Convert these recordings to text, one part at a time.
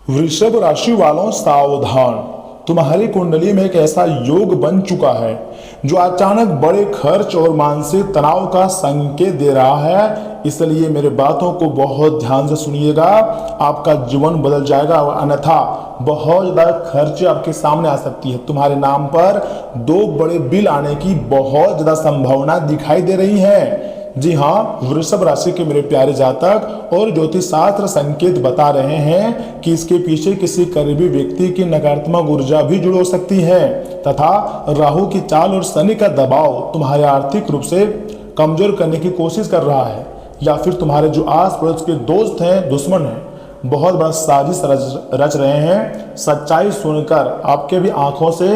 वृषभ राशि वालों सावधान, तुम्हारी कुंडली में एक ऐसा योग बन चुका है जो अचानक बड़े खर्च और मानसिक तनाव का संकेत दे रहा है। इसलिए मेरे बातों को बहुत ध्यान से सुनिएगा, आपका जीवन बदल जाएगा और अन्यथा बहुत ज्यादा खर्च आपके सामने आ सकती है। तुम्हारे नाम पर 2 बड़े बिल आने की बहुत ज्यादा संभावना दिखाई दे रही है। जी हाँ, वृषभ राशि के मेरे प्यारे जातक, और ज्योतिष शास्त्र संकेत बता रहे हैं कि इसके पीछे किसी करीबी व्यक्ति की नकारात्मक ऊर्जा भी जुड़ हो सकती है तथा राहु की चाल और शनि का दबाव तुम्हारे आर्थिक रूप से कमजोर करने की कोशिश कर रहा है, या फिर तुम्हारे जो आस पड़ोस के दोस्त हैं, दुश्मन हैं, बहुत बड़ा साजिश रच रहे हैं। सच्चाई सुनकर आपके भी आंखों से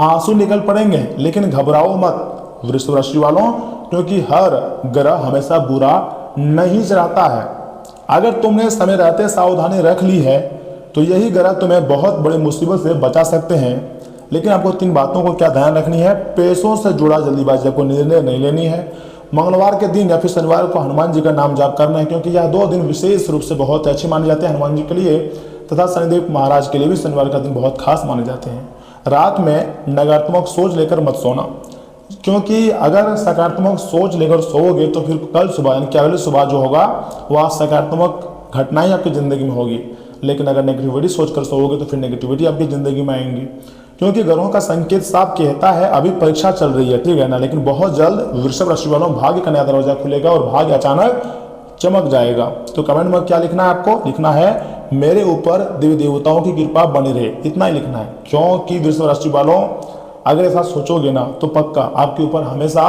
आंसू निकल पड़ेंगे, लेकिन घबराओ मत वृषभ राशि वालों, क्योंकि हर ग्रह हमेशा बुरा नहीं चाहता है। अगर तुमने समय रहते सावधानी रख ली है तो यही ग्रह तुम्हें बहुत बड़ी मुसीबत से बचा सकते हैं। लेकिन आपको 3 बातों को क्या ध्यान रखनी है। पैसों से जुड़ा जल्दीबाजी आपको निर्णय नहीं लेनी है। मंगलवार के दिन या फिर शनिवार को हनुमान जी का नाम जाप करना है, क्योंकि यह 2 दिन विशेष रूप से बहुत अच्छे माने जाते हैं हनुमान जी के लिए, तथा शनिदेव महाराज के लिए भी शनिवार का दिन बहुत खास माने जाते हैं। रात में नकारात्मक सोच लेकर मत सोना, क्योंकि अगर सकारात्मक सोच लेकर सोओगे तो फिर कल सुबह यानी कि अगली सुबह जो होगा वह सकारात्मक घटनाएं आपकी ज़िंदगी में होगी। लेकिन अगर नेगेटिविटी सोचकर सोओगे तो फिर नेगेटिविटी आपकी ज़िंदगी में आएंगी, क्योंकि ग्रहों का संकेत साफ कहता है अभी परीक्षा चल रही है, ठीक है ना, लेकिन बहुत जल्द वृषभ राशि वालों भाग्य का नया दरवाजा खुलेगा और भाग्य अचानक चमक जाएगा। तो कमेंट में क्या लिखना है, आपको लिखना है मेरे ऊपर देवी देवताओं की कृपा बनी रहे, इतना ही लिखना है। क्योंकि वृषभ राशि वालों अगर ऐसा सोचोगे ना तो पक्का आपके ऊपर हमेशा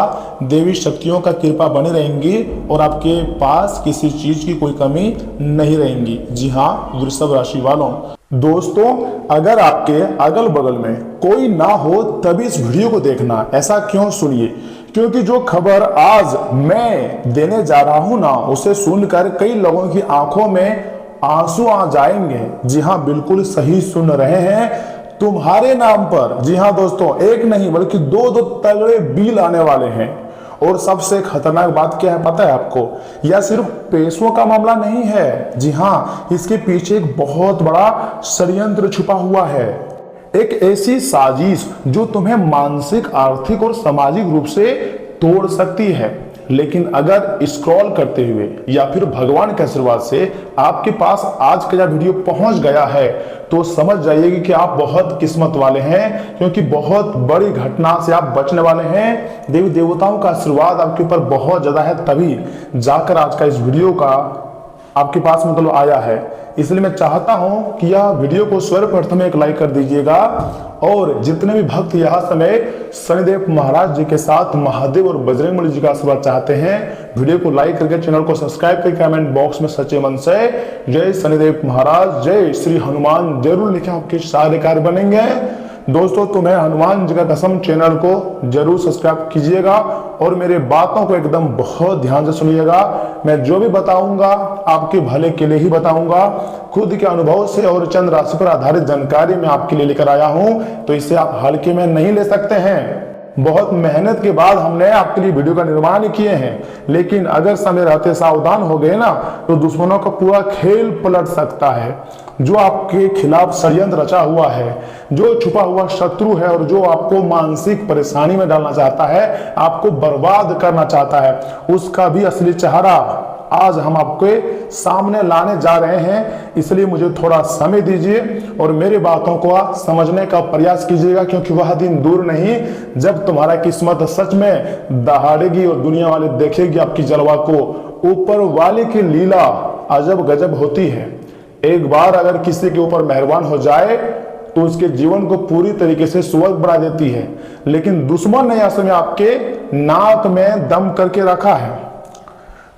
देवी शक्तियों का कृपा बनी रहेंगी और आपके पास किसी चीज की कोई कमी नहीं रहेंगी। जी हाँ वृषभ राशि वालों, दोस्तों अगर आपके अगल बगल में कोई ना हो तभी इस वीडियो को देखना। ऐसा क्यों, सुनिए, क्योंकि जो खबर आज मैं देने जा रहा हूं ना उसे सुनकर कई लोगों की आंखों में आंसू आ जाएंगे। जी हाँ, बिल्कुल सही सुन रहे हैं, तुम्हारे नाम पर, जी हाँ दोस्तों, 1 नहीं बल्कि 2 तगड़े बिल आने वाले हैं। और सबसे खतरनाक बात क्या है पता है आपको, यह सिर्फ पैसों का मामला नहीं है। जी हाँ, इसके पीछे एक बहुत बड़ा षड्यंत्र छुपा हुआ है, एक ऐसी साजिश जो तुम्हें मानसिक, आर्थिक और सामाजिक रूप से तोड़ सकती है। लेकिन अगर स्क्रॉल करते हुए या फिर भगवान के आशीर्वाद से आपके पास आज का यह वीडियो पहुंच गया है तो समझ जाइए कि आप बहुत किस्मत वाले हैं, क्योंकि बहुत बड़ी घटना से आप बचने वाले हैं। देवी देवताओं का आशीर्वाद आपके ऊपर बहुत ज्यादा है, तभी जाकर आज का इस वीडियो का आपके पास मतलब आया है। इसलिए मैं चाहता हूं कि यह वीडियो को सर्वप्रथम एक लाइक कर दीजिएगा, और जितने भी भक्त यह समय शनिदेव महाराज जी के साथ महादेव और बजरंगबली जी का आशीर्वाद चाहते हैं, वीडियो को लाइक करके चैनल को सब्सक्राइब करके कमेंट बॉक्स में सच्चे मन से जय शनिदेव महाराज, जय श्री हनुमान जरूर लिखें, आपके सारे कार्य बनेंगे। दोस्तों तुम्हें हनुमान जी का कसम चैनल को जरूर सब्सक्राइब कीजिएगा और मेरे बातों को एकदम बहुत ध्यान से सुनिएगा। मैं जो भी बताऊंगा आपके भले के लिए ही बताऊंगा, खुद के अनुभव से और चंद्र राशि पर आधारित जानकारी मैं आपके लिए लेकर आया हूं, तो इसे आप हल्के में नहीं ले सकते हैं। बहुत मेहनत के बाद हमने आपके लिए वीडियो का निर्माण किए हैं, लेकिन अगर समय रहते सावधान हो गए ना तो दुश्मनों का पूरा खेल पलट सकता है। जो आपके खिलाफ षड्यंत्र रचा हुआ है, जो छुपा हुआ शत्रु है और जो आपको मानसिक परेशानी में डालना चाहता है, आपको बर्बाद करना चाहता है, उसका भी असली चेहरा आज हम आपके सामने लाने जा रहे हैं। इसलिए मुझे थोड़ा समय दीजिए और मेरी बातों को समझने का प्रयास कीजिएगा, क्योंकि वह दिन दूर नहीं जब तुम्हारा किस्मत सच में दहाड़ेगी और दुनिया वाले देखेगी आपकी जलवा को। ऊपर वाले की लीला अजब गजब होती है। एक बार अगर किसी के ऊपर मेहरबान हो जाए तो उसके जीवन को पूरी तरीके से स्वर्ग बना देती है, लेकिन दुश्मन ने ऐसे में आपके नाक में दम करके रखा है।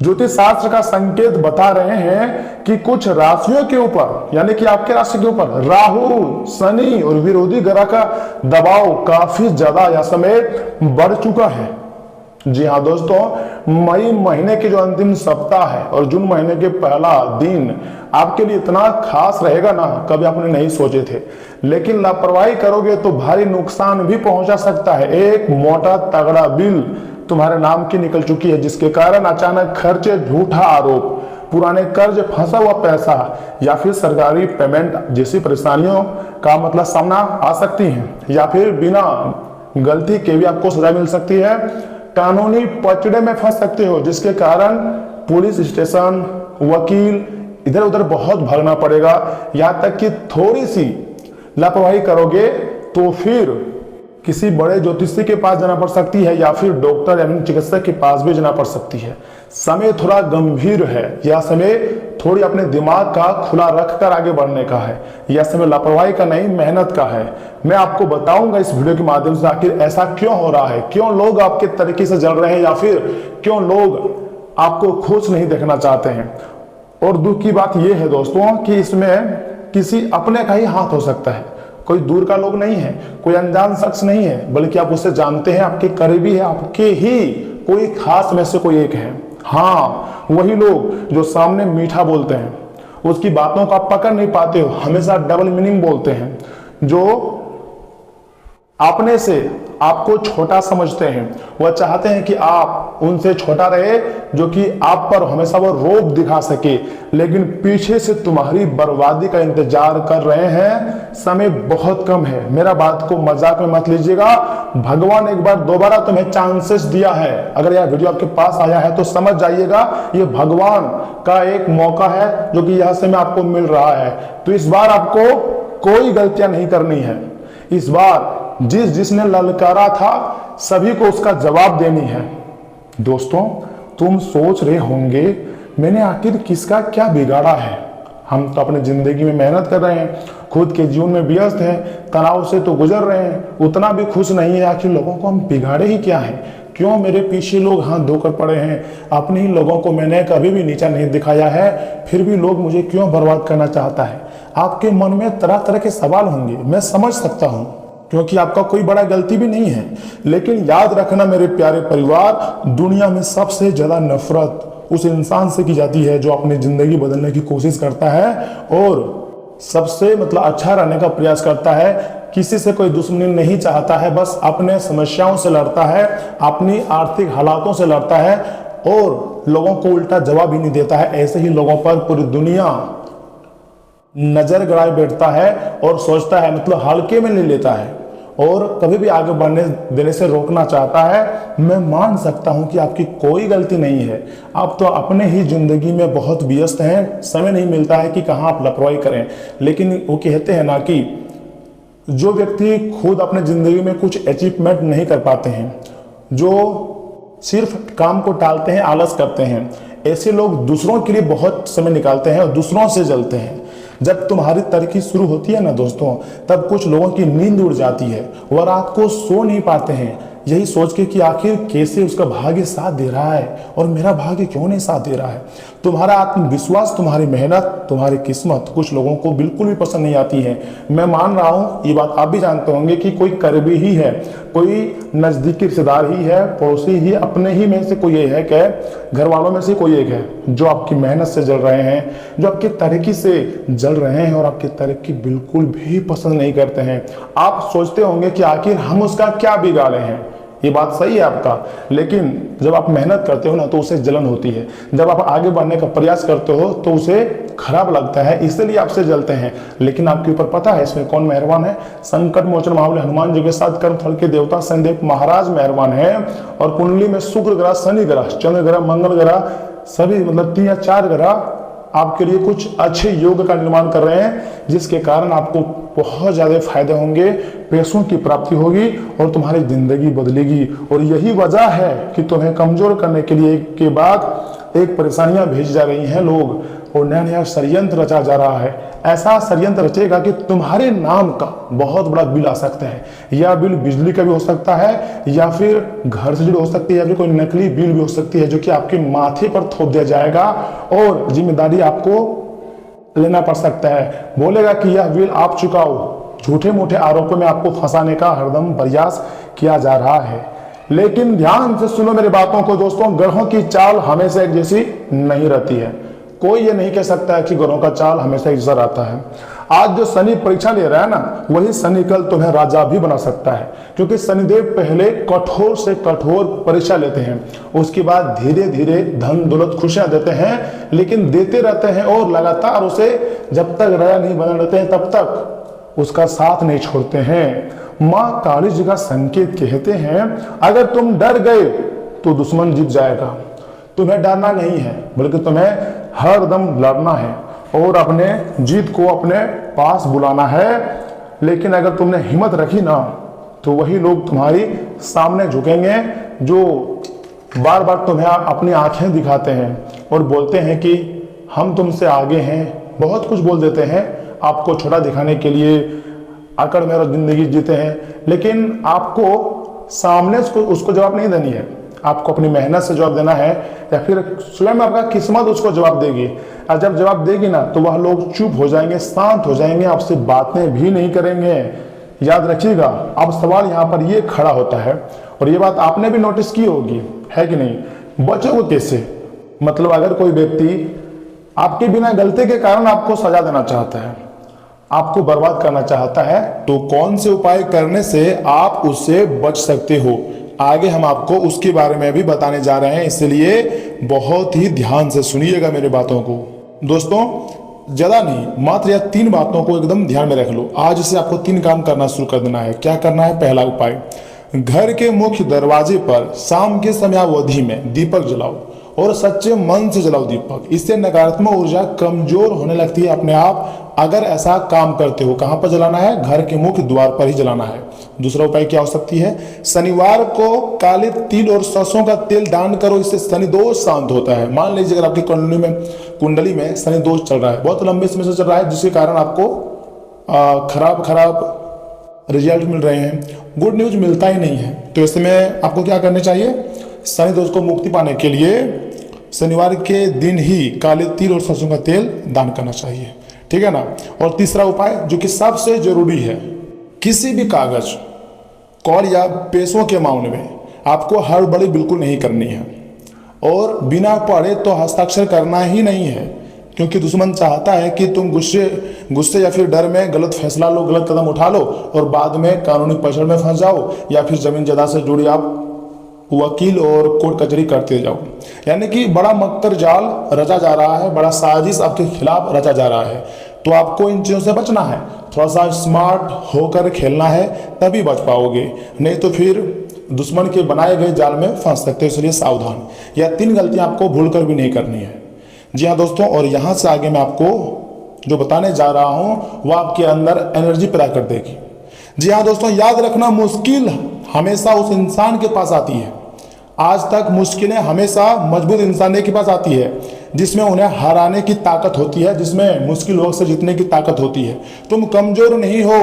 ज्योतिष शास्त्र का संकेत बता रहे हैं कि कुछ राशियों के ऊपर, यानी कि आपके राशि के ऊपर राहु, शनि और विरोधी ग्रह का दबाव काफी ज्यादा यह समय बढ़ चुका है। जी हाँ दोस्तों, मई महीने के जो अंतिम सप्ताह है और जून महीने के पहला दिन आपके लिए इतना खास रहेगा ना, कभी आपने नहीं सोचे थे। लेकिन लापरवाही करोगे तो भारी नुकसान भी पहुंचा सकता है। एक मोटा तगड़ा बिल तुम्हारे नाम की निकल चुकी है, जिसके कारण अचानक खर्चे, झूठा आरोप, पुराने कर्ज, फंसा हुआ पैसा या फिर सरकारी पेमेंट जैसी परेशानियों का मतलब सामना आ सकती है, या फिर बिना गलती के भी आपको सजा मिल सकती है। कानूनी पचड़े में फंस सकते हो, जिसके कारण पुलिस स्टेशन, वकील, इधर उधर बहुत भागना पड़ेगा। यहाँ तक कि थोड़ी सी लापरवाही करोगे तो फिर किसी बड़े ज्योतिषी के पास जाना पड़ सकती है, या फिर डॉक्टर या फिर चिकित्सक के पास भी जाना पड़ सकती है। समय थोड़ा गंभीर है, यह समय थोड़ी अपने दिमाग का खुला रखकर आगे बढ़ने का है। यह समय लापरवाही का नहीं, मेहनत का है। मैं आपको बताऊंगा इस वीडियो के माध्यम से आखिर ऐसा क्यों हो रहा है, क्यों लोग आपके तरीके से जल रहे हैं, या फिर क्यों लोग आपको खुश नहीं देखना चाहते हैं। और दुख की बात यह है दोस्तों कि इसमें किसी अपने का ही हाथ हो सकता है, कोई दूर का लोग नहीं है, कोई अनजान शख्स नहीं है, बल्कि आप उसे जानते हैं, आपके करीबी है, आपके ही कोई खास में से कोई एक है। हाँ, वही लोग जो सामने मीठा बोलते हैं, उसकी बातों को आप पकड़ नहीं पाते हो, हमेशा डबल मीनिंग बोलते हैं, जो अपने से आपको छोटा समझते हैं। वह चाहते हैं कि आप उनसे छोटा रहे, जो कि आप पर हमेशा वो रोब दिखा सके, लेकिन पीछे से तुम्हारी बर्बादी का इंतजार कर रहे हैं। समय बहुत कम है, मेरा बात को मजाक में मत लीजिएगा। भगवान एक बार दोबारा तुम्हें चांसेस दिया है। अगर यह वीडियो आपके पास आया है तो समझ जाइएगा, ये भगवान का एक मौका है जो कि यह समय आपको मिल रहा है। तो इस बार आपको कोई गलतियां नहीं करनी है। इस बार जिसने ललकारा था सभी को उसका जवाब देनी है। दोस्तों, तुम सोच रहे होंगे मैंने आखिर किसका क्या बिगाड़ा है। हम तो अपनी जिंदगी में मेहनत कर रहे हैं, खुद के जीवन में व्यस्त हैं, तनाव से तो गुजर रहे हैं, उतना भी खुश नहीं है। आखिर लोगों को हम बिगाड़े ही क्या है? क्यों मेरे पीछे लोग हाथ धोकर पड़े हैं? अपने ही लोगों को मैंने कभी भी नीचा नहीं दिखाया है, फिर भी लोग मुझे क्यों बर्बाद करना चाहता है? आपके मन में तरह तरह के सवाल होंगे, मैं समझ सकता हूं, क्योंकि आपका कोई बड़ा गलती भी नहीं है। लेकिन याद रखना मेरे प्यारे परिवार, दुनिया में सबसे ज्यादा नफरत उस इंसान से की जाती है जो अपनी जिंदगी बदलने की कोशिश करता है और सबसे अच्छा रहने का प्रयास करता है। किसी से कोई दुश्मनी नहीं चाहता है, बस अपने समस्याओं से लड़ता है, अपनी आर्थिक हालातों से लड़ता है और लोगों को उल्टा जवाब ही नहीं देता है। ऐसे ही लोगों पर पूरी दुनिया नजर गड़ाए बैठता है और सोचता है, हल्के में ले लेता है और कभी भी आगे बढ़ने देने से रोकना चाहता है। मैं मान सकता हूं कि आपकी कोई गलती नहीं है, आप तो अपने ही जिंदगी में बहुत व्यस्त हैं, समय नहीं मिलता है कि कहां आप लापरवाही करें। लेकिन वो कहते हैं ना कि जो व्यक्ति खुद अपने जिंदगी में कुछ अचीवमेंट नहीं कर पाते हैं, जो सिर्फ काम को टालते हैं, आलस करते हैं, ऐसे लोग दूसरों के लिए बहुत समय निकालते हैं और दूसरों से जलते हैं। जब तुम्हारी तरक्की शुरू होती है ना दोस्तों, तब कुछ लोगों की नींद उड़ जाती है, वह रात को सो नहीं पाते हैं, यही सोच के कि आखिर कैसे उसका भाग्य साथ दे रहा है और मेरा भाग्य क्यों नहीं साथ दे रहा है। तुम्हारा आत्मविश्वास, तुम्हारी मेहनत, तुम्हारी किस्मत कुछ लोगों को बिल्कुल भी पसंद नहीं आती है। मैं मान रहा हूं, ये बात आप भी जानते होंगे कि कोई करीबी ही है, कोई नजदीकी रिश्तेदार ही है, पड़ोसी ही, अपने ही में से कोई एक है, क्या घर वालों में से कोई एक है जो आपकी मेहनत से जल रहे हैं, जो आपकी तरक्की से जल रहे हैं और आपकी तरक्की बिल्कुल भी पसंद नहीं करते हैं। आप सोचते होंगे कि आखिर हम उसका क्या बिगाड़े हैं। ये बात सही है आपका, लेकिन जब आप मेहनत करते हो ना तो उसे जलन होती है। जब आप आगे बढ़ने का प्रयास करते हो तो उसे खराब लगता है, इसलिए आपसे जलते हैं। लेकिन आपके ऊपर पता है इसमें कौन मेहरबान है? संकट मोचन महाबली हनुमान जी के साथ कर्मफल के देवता शनिदेव महाराज मेहरबान है। और कुंडली में शुक्र ग्रह, शनि ग्रह, चंद्र ग्रह, मंगल ग्रह, सभी 3 या 4 ग्रह आपके लिए कुछ अच्छे योग का निर्माण कर रहे हैं, जिसके कारण आपको बहुत ज्यादा फायदे होंगे, पैसों की प्राप्ति होगी और तुम्हारी जिंदगी बदलेगी। और यही वजह है कि तुम्हें कमजोर करने के लिए एक के बाद एक परेशानियां भेजी जा रही हैं लोग, और नया नया षड्यंत्र रचा जा रहा है। ऐसा षड्यंत्र रचेगा कि तुम्हारे नाम का बहुत बड़ा बिल आ सकता है। यह बिल बिजली का भी हो सकता है, या फिर घर से जुड़ी हो सकती है, या फिर कोई नकली बिल भी हो सकती है, जो कि आपके माथे पर थोप दिया जाएगा और जिम्मेदारी आपको लेना पड़ सकता है। बोलेगा कि यह बिल आप चुकाओ। झूठे मूठे आरोपों में आपको फंसाने का हरदम प्रयास किया जा रहा है। लेकिन ध्यान से सुनो मेरी बातों को दोस्तों, ग्रहों की चाल हमेशा एक जैसी नहीं रहती है। कोई ये नहीं कह सकता है कि ग्रहों का चाल हमेशा इधर आता है। आज जो शनि परीक्षा ले रहा है ना, वही शनि कल तुम्हें राजा भी बना सकता है, क्योंकि शनिदेव पहले कठोर से कठोर परीक्षा लेते हैं, उसके बाद धीरे धीरे धन दौलत खुशियां देते हैं, लेकिन देते रहते हैं और लगातार उसे जब तक राजा नहीं बना रहते हैं तब तक उसका साथ नहीं छोड़ते हैं। माँ काली जी का संकेत कहते हैं, अगर तुम डर गए तो दुश्मन जीत जाएगा। तुम्हें डरना नहीं है, बल्कि तुम्हें हर दम लड़ना है और अपने जीत को अपने पास बुलाना है। लेकिन अगर तुमने हिम्मत रखी ना, तो वही लोग तुम्हारी सामने झुकेंगे जो बार बार तुम्हें अपनी आंखें दिखाते हैं और बोलते हैं कि हम तुमसे आगे हैं, बहुत कुछ बोल देते हैं आपको छोटा दिखाने के लिए, आकर मेरा जिंदगी जीते हैं। लेकिन आपको सामने उसको जवाब नहीं देनी है, आपको अपनी मेहनत से जवाब देना है, या फिर स्वयं आपका किस्मत उसको जवाब देगी। और जब जवाब देगी ना, तो वह लोग चुप हो जाएंगे, शांत हो जाएंगे, आपसे बातें भी नहीं करेंगे। याद रखिएगा। अब सवाल यहाँ पर ये खड़ा होता है, और ये बात आपने भी नोटिस की होगी, है कि नहीं, बचोगे कैसे? मतलब अगर कोई व्यक्ति आपके बिना गलती के कारण आपको सजा देना चाहता है, आपको बर्बाद करना चाहता है, तो कौन से उपाय करने से आप उससे बच सकते हो, आगे हम आपको उसके बारे में भी बताने जा रहे हैं, इसलिए बहुत ही ध्यान से सुनिएगा मेरी बातों को। दोस्तों, ज्यादा नहीं, मात्र यह 3 बातों को एकदम ध्यान में रख लो। आज से आपको 3 काम करना शुरू कर देना है। क्या करना है? पहला उपाय, घर के मुख्य दरवाजे पर शाम के समयावधि में दीपक जलाओ और सच्चे मन से जलाओ दीपक। इससे नकारात्मक ऊर्जा कमजोर होने लगती है अपने आप, अगर ऐसा काम करते हो। कहां पर जलाना है? घर के मुख्य द्वार पर ही जलाना है। दूसरा उपाय क्या हो सकती है? शनिवार को काले तिल और सरसों का तेल दान करो, इससे शनि दोष शांत होता है। मान लीजिए अगर आपकी कुंडली में शनि दोष चल रहा है, बहुत लंबे समय से चल रहा है, जिसके कारण आपको खराब रिजल्ट मिल रहे हैं, गुड न्यूज मिलता ही नहीं है, तो ऐसे में आपको क्या करना चाहिए? शनि दोष को मुक्ति पाने के लिए शनिवार के दिन ही काले तिल और सरसों का तेल दान करना चाहिए, ठीक है ना। और तीसरा उपाय जो कि सबसे जरूरी है, किसी भी कागज, कॉल या पैसों के मामले में आपको हड़बड़ी बिल्कुल नहीं करनी है, और बिना पढ़े तो हस्ताक्षर करना ही नहीं है, क्योंकि दुश्मन चाहता है कि तुम गुस्से या फिर डर में गलत फैसला लो, गलत कदम उठा लो और बाद में कानूनी पकड़ में फंस जाओ, या फिर जमीन जायदाद से जुड़ी आप वकील और कोर्ट कचहरी करते जाओ। यानी कि बड़ा मक्कर जाल रचा जा रहा है, बड़ा साजिश आपके खिलाफ रचा जा रहा है। तो आपको इन चीज़ों से बचना है, थोड़ा सा स्मार्ट होकर खेलना है, तभी बच पाओगे, नहीं तो फिर दुश्मन के बनाए गए जाल में फंस सकते हो। इसलिए सावधान। यह 3 गलतियां आपको भूलकर भी नहीं करनी है। जी हाँ दोस्तों, और यहाँ से आगे मैं आपको जो बताने जा रहा हूँ वह आपके अंदर एनर्जी पैदा कर देगी। जी हाँ दोस्तों, याद रखना, मुश्किल हमेशा उस इंसान के पास आती है। आज तक मुश्किलें हमेशा मजबूत इंसान के पास आती है, जिसमें उन्हें हराने की ताकत होती है, जिसमें मुश्किल वक्त से जीतने की ताकत होती है। तुम कमजोर नहीं हो,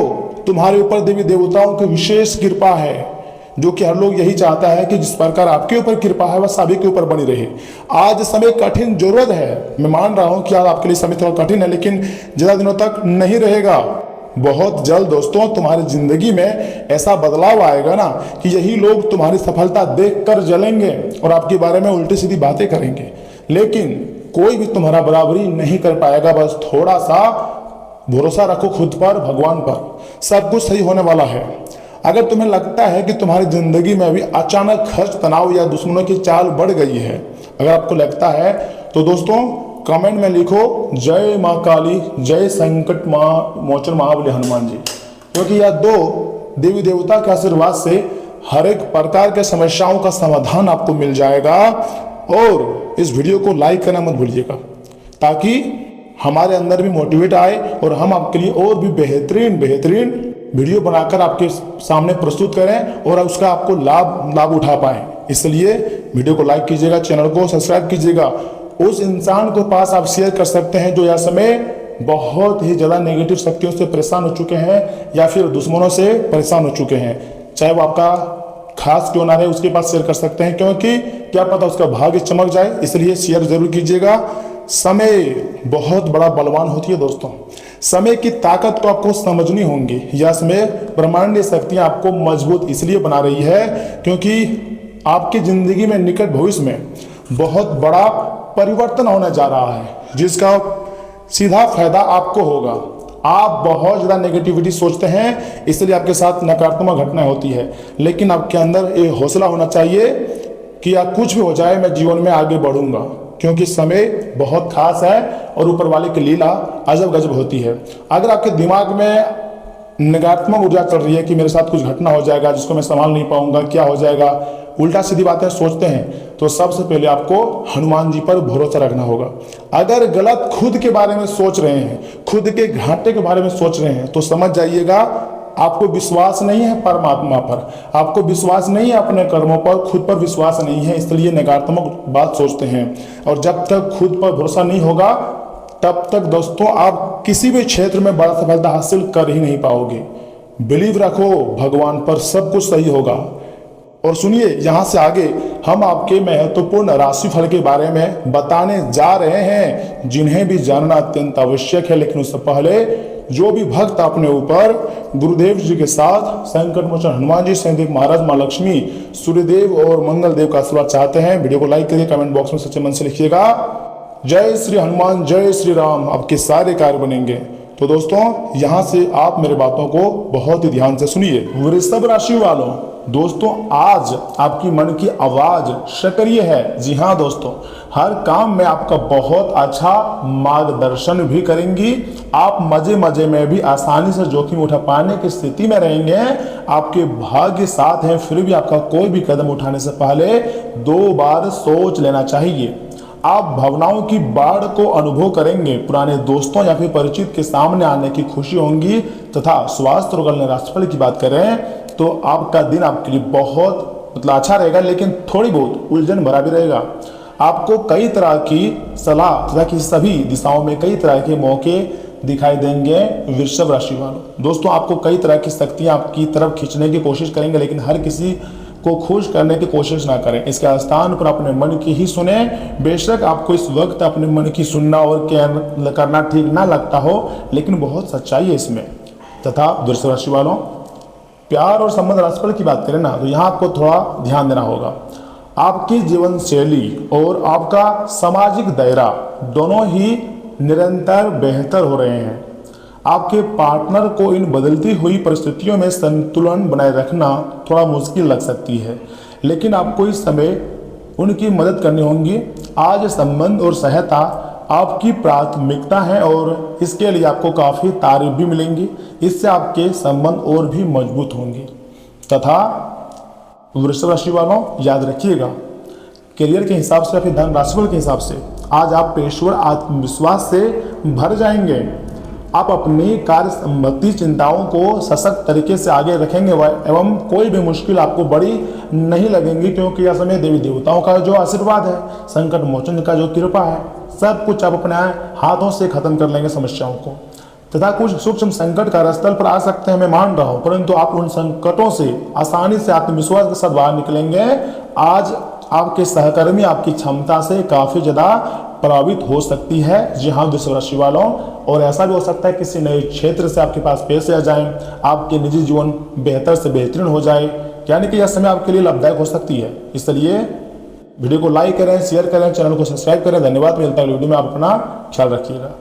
तुम्हारे ऊपर देवी देवताओं की विशेष कृपा है, जो कि हर लोग यही चाहता है कि जिस प्रकार आपके ऊपर कृपा है वह सभी के ऊपर बनी रहे। आज समय कठिन जरूरत है, मैं मान रहा हूं कि आज आपके लिए समय थोड़ा कठिन है, लेकिन ज्यादा दिनों तक नहीं रहेगा। बहुत जल्द दोस्तों तुम्हारी जिंदगी में ऐसा बदलाव आएगा ना कि यही लोग तुम्हारी सफलता देखकर जलेंगे और आपके बारे में उल्टी सीधी बातें करेंगे, लेकिन कोई भी तुम्हारा बराबरी नहीं कर पाएगा। बस थोड़ा सा भरोसा रखो खुद पर, भगवान पर, सब कुछ सही होने वाला है। अगर तुम्हें लगता है कि तुम्हारी जिंदगी में अभी अचानक खर्च, तनाव या दुश्मनों की चाल बढ़ गई है, अगर आपको लगता है तो दोस्तों कमेंट में लिखो जय माँ काली, जय संकट मोचन महाबली हनुमान जी, क्योंकि यह 2 देवी देवता के आशीर्वाद से हर एक प्रकार के समस्याओं का समाधान आपको मिल जाएगा। और इस वीडियो को लाइक करना मत भूलिएगा, ताकि हमारे अंदर भी मोटिवेट आए और हम आपके लिए और भी बेहतरीन वीडियो बनाकर आपके सामने प्रस्तुत करें और उसका आपको लाभ उठा पाए। इसलिए वीडियो को लाइक कीजिएगा, चैनल को सब्सक्राइब कीजिएगा। उस इंसान को पास आप शेयर कर सकते हैं जो यह समय बहुत ही ज्यादा नेगेटिव शक्तियों से परेशान हो चुके हैं या फिर दुश्मनों से परेशान हो चुके हैं, चाहे वो आपका खास क्यों ना रहे, उसके पास शेयर कर सकते हैं, क्योंकि क्या पता उसका भाग्य चमक जाए। इसलिए शेयर जरूर कीजिएगा। समय बहुत बड़ा बलवान होती है दोस्तों, समय की ताकत को आपको समझनी होगी। यह समय ब्रह्मांडीय शक्तियां आपको मजबूत इसलिए बना रही है क्योंकि आपकी जिंदगी में निकट भविष्य में बहुत बड़ा परिवर्तन होने जा रहा है, जिसका सीधा फायदा आपको होगा। आप बहुत ज़्यादा नेगेटिविटी सोचते हैं, इसलिए आपके साथ नकारात्मक घटनाएं होती है, लेकिन आपके अंदर ये हौसला होना चाहिए कि या कुछ भी हो जाए मैं जीवन में आगे बढ़ूंगा, क्योंकि समय बहुत खास है और ऊपर वाले की लीला अजब गजब होती है। अगर आपके दिमाग में नकारात्मक ऊर्जा चल रही है कि मेरे साथ कुछ घटना हो जाएगा जिसको मैं संभाल नहीं पाऊंगा, क्या हो जाएगा, उल्टा सीधी बातें सोचते हैं, तो सबसे पहले आपको हनुमान जी पर भरोसा रखना होगा। अगर गलत खुद के बारे में सोच रहे हैं, खुद के घाटे के बारे में सोच रहे हैं, तो समझ जाइएगा आपको विश्वास नहीं है परमात्मा पर, आपको विश्वास नहीं है अपने कर्मों पर, खुद पर विश्वास नहीं है, इसलिए नकारात्मक बात सोचते हैं। और जब तक खुद पर भरोसा नहीं होगा तब तक दोस्तों आप किसी भी क्षेत्र में बड़ा सफलता हासिल कर ही नहीं पाओगे। बिलीव रखो भगवान पर, सब कुछ सही होगा। और सुनिए, यहाँ से आगे हम आपके महत्वपूर्ण राशिफल के बारे में बताने जा रहे हैं, जिन्हें भी जानना अत्यंत आवश्यक है। लेकिन उससे पहले जो भी भक्त अपने ऊपर गुरुदेव जी के साथ संकट मोचन हनुमान जी, शनिदेव महाराज, माँ लक्ष्मी, सूर्यदेव और मंगल देव का आशीर्वाद चाहते हैं, वीडियो को लाइक करिए, कमेंट बॉक्स में सच्चे मन से लिखिएगा जय श्री हनुमान, जय श्री राम, आपके सारे कार्य बनेंगे। तो दोस्तों, यहाँ से आप मेरे बातों को बहुत ही ध्यान से सुनिए। वृषभ राशि वालों, दोस्तों आज आपकी मन की आवाज सक्रिय है। जी हाँ दोस्तों, हर काम में आपका बहुत अच्छा मार्गदर्शन भी करेंगी। आप मजे मजे में भी आसानी से जोखिम उठा पाने की स्थिति में रहेंगे। आपके भाग्य साथ हैं, फिर भी आपका कोई भी कदम उठाने से पहले 2 बार सोच लेना चाहिए। आप भावनाओं की बाढ़ को अनुभव करेंगे। पुराने दोस्तों या फिर परिचित के सामने आने की खुशी होंगी। तथा स्वास्थ्य और कल्याण राशिफल की बात करें तो आपका दिन आपके लिए बहुत अच्छा रहेगा, लेकिन थोड़ी बहुत उलझन भरा भी रहेगा। आपको कई तरह की सलाह तथा की सभी दिशाओं में कई तरह के मौके दिखाई देंगे। वृषभ राशि वालों, दोस्तों आपको कई तरह की शक्तियां आपकी तरफ खींचने की कोशिश करेंगे, लेकिन हर किसी को खुश करने की कोशिश ना करें। इसके स्थान पर अपने मन की ही सुने। बेशक आपको इस वक्त अपने मन की सुनना और करना ठीक ना लगता हो, लेकिन बहुत सच्चाई है इसमें। तथा वृषभ राशि वालों, प्यार और संबंध राशिफल की बात करें ना, तो यहाँ आपको थोड़ा ध्यान देना होगा। आपकी जीवन शैली और आपका सामाजिक दायरा दोनों ही निरंतर बेहतर हो रहे हैं। आपके पार्टनर को इन बदलती हुई परिस्थितियों में संतुलन बनाए रखना थोड़ा मुश्किल लग सकती है, लेकिन आपको इस समय उनकी मदद करनी होगी। आज संबंध और सहायता आपकी प्राथमिकता है और इसके लिए आपको काफ़ी तारीफ भी मिलेंगी। इससे आपके संबंध और भी मजबूत होंगे। तथा वृषभ राशि वालों, याद रखिएगा, करियर के हिसाब से या फिर धन राशिफल के हिसाब से आज आप पेशेवर आत्मविश्वास से भर जाएंगे। आप अपनी कार्य संबंधी चिंताओं को सशक्त तरीके से आगे रखेंगे एवं कोई भी मुश्किल आपको बड़ी नहीं लगेंगी, क्योंकि यह समय देवी देवताओं का जो आशीर्वाद है, संकट मोचन का जो कृपा है, सब कुछ आप अपने हाथों से खत्म कर लेंगे समस्याओं को। तथा कुछ सूक्ष्म संकट कार्यस्थल पर आ सकते हैं, मैं मान रहा हूँ, परंतु आप उन संकटों से आसानी से आत्मविश्वास के साथ बाहर निकलेंगे। आज आपके सहकर्मी आपकी क्षमता से काफ़ी ज़्यादा प्रभावित हो सकती है। जी हाँ वृषभ राशि वालों, और ऐसा भी हो सकता है किसी नए क्षेत्र से आपके पास पैसे आ जाएं, आपके निजी जीवन बेहतर से बेहतरीन हो जाए, यानी कि यह समय आपके लिए लाभदायक हो सकती है। इसलिए वीडियो को लाइक करें, शेयर करें, चैनल को सब्सक्राइब करें। धन्यवाद। मिलता है वीडियो में, आप अपना ख्याल रखिएगा।